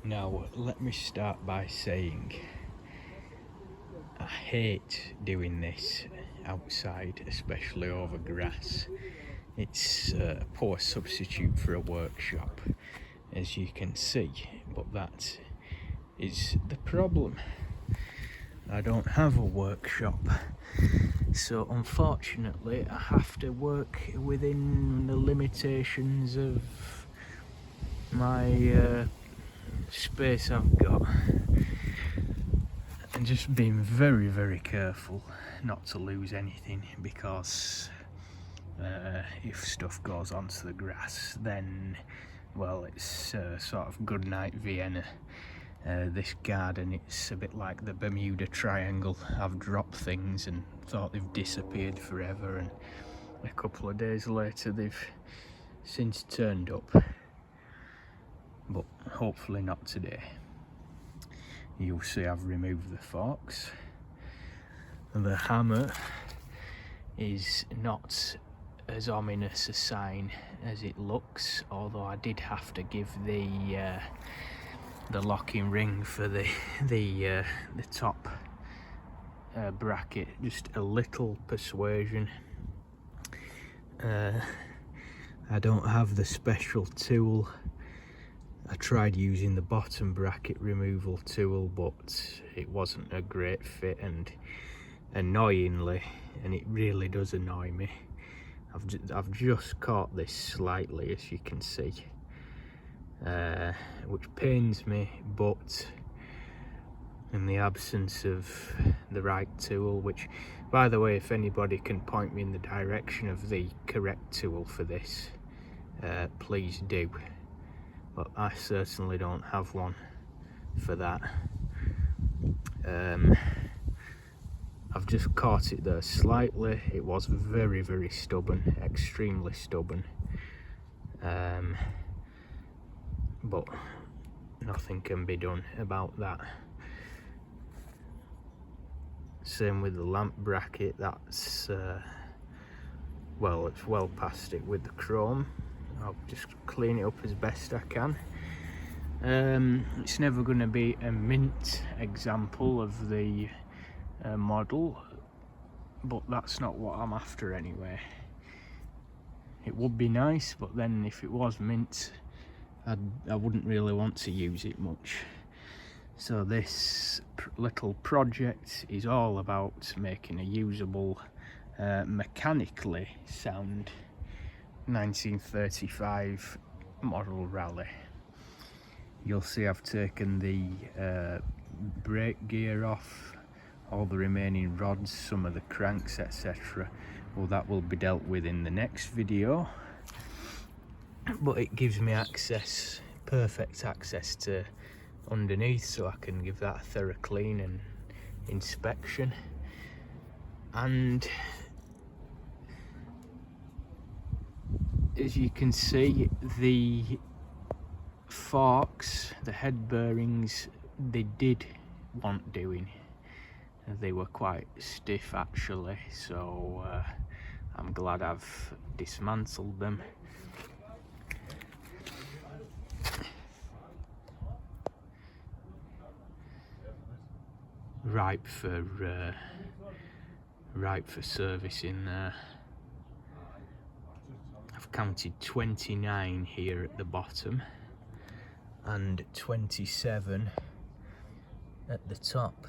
Now, let me start by saying I hate doing this outside, especially over grass. It's a poor substitute for a workshop, as you can see, but that is the problem. I don't have a workshop, so unfortunately I have to work within the limitations of my space I've got, and just being very careful not to lose anything, because if stuff goes onto the grass, then, well, it's sort of good night Vienna. This garden, it's a bit like the Bermuda Triangle. I've dropped things and thought they've disappeared forever, and a couple of days later they've since turned up, but hopefully not today. You'll see I've removed the forks. The hammer is not as ominous a sign as it looks, although I did have to give the locking ring for the top bracket just a little persuasion. I don't have the special tool. I tried using the bottom bracket removal tool, but it wasn't a great fit, and annoyingly, and it really does annoy me, I've just caught this slightly, as you can see, which pains me, but in the absence of the right tool, which, by the way, if anybody can point me in the direction of the correct tool for this, please do. But I certainly don't have one for that. I've just caught it there slightly. It was very stubborn, extremely stubborn, but nothing can be done about that. Same with the lamp bracket. That's well, it's well past it with the chrome. I'll just clean it up as best I can. It's never going to be a mint example of the model, but that's not what I'm after anyway. It would be nice, but then if it was mint, I wouldn't really want to use it much. So this little project is all about making a usable, mechanically sound 1935 model rally. You'll see I've taken the brake gear off, all the remaining rods, some of the cranks, etc. Well, that will be dealt with in the next video, but it gives me access, perfect access to underneath, so I can give that a thorough clean and inspection. And as you can see, the forks, the head bearings, they did want doing. They were quite stiff actually, so I'm glad I've dismantled them. Ripe for servicing there. I've counted 29 here at the bottom and 27 at the top.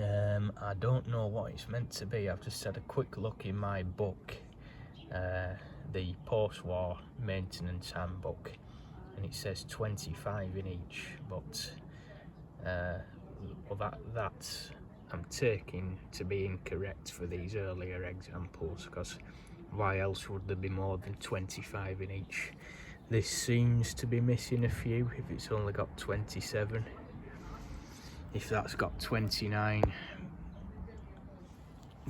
I don't know what it's meant to be. I've just had a quick look in my book, the post-war maintenance handbook, and it says 25 in each, but well, that I'm taking to be incorrect for these earlier examples, because why else would there be more than 25 in each? This seems to be missing a few if it's only got 27. If that's got 29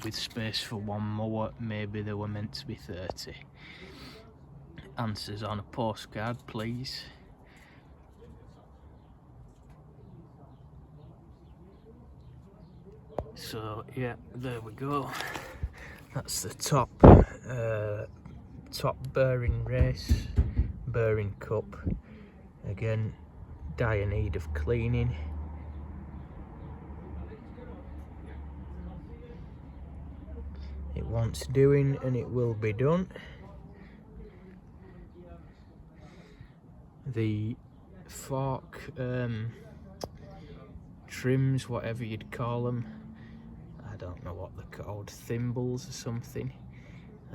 with space for one more, maybe they were meant to be 30. Answers on a postcard, please. So yeah, there we go. That's the top bearing race, bearing cup. Again, dire need of cleaning. It wants doing and it will be done. The fork trims, whatever you'd call them, I don't know what they're called, thimbles or something.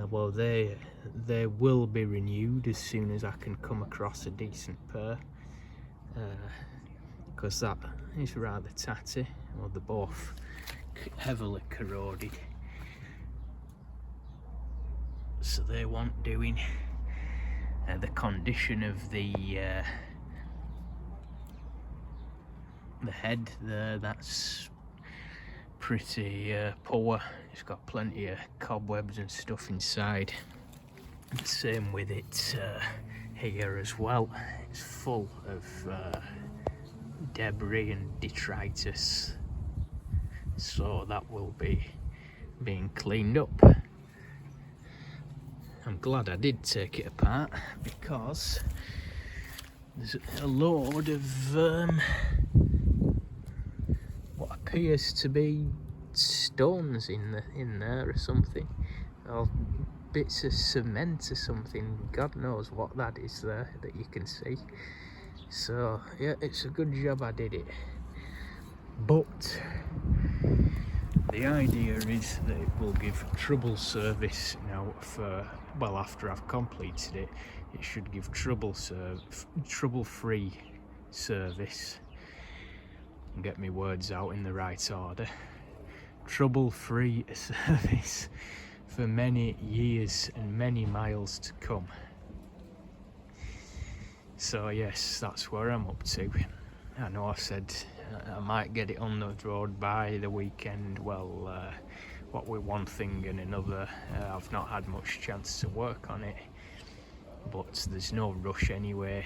Well, they will be renewed as soon as I can come across a decent pair, because that is rather tatty. Well, they're both heavily corroded, so they want doing. The condition of the head there, that's pretty poor. It's got plenty of cobwebs and stuff inside. Same with it here as well. It's full of debris and detritus, so that will be being cleaned up. I'm glad I did take it apart, because there's a load of what appears to be stones in there or something, or bits of cement or something. God knows what that is there that you can see. So yeah, it's a good job I did it. But the idea is that it will give trouble service now for, well, after I've completed it, it should give trouble-free service. Get me words out in the right order. Trouble-free service for many years and many miles to come. So yes, that's where I'm up to. I know I said I might get it on the road by the weekend. Well, what with one thing and another, I've not had much chance to work on it. But there's no rush anyway.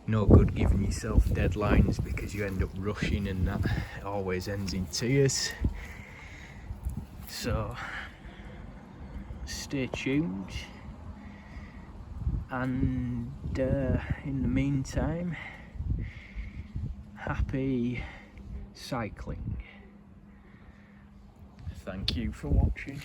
No good giving yourself deadlines, because you end up rushing and that always ends in tears. So stay tuned, and in the meantime, happy cycling. Thank you for watching.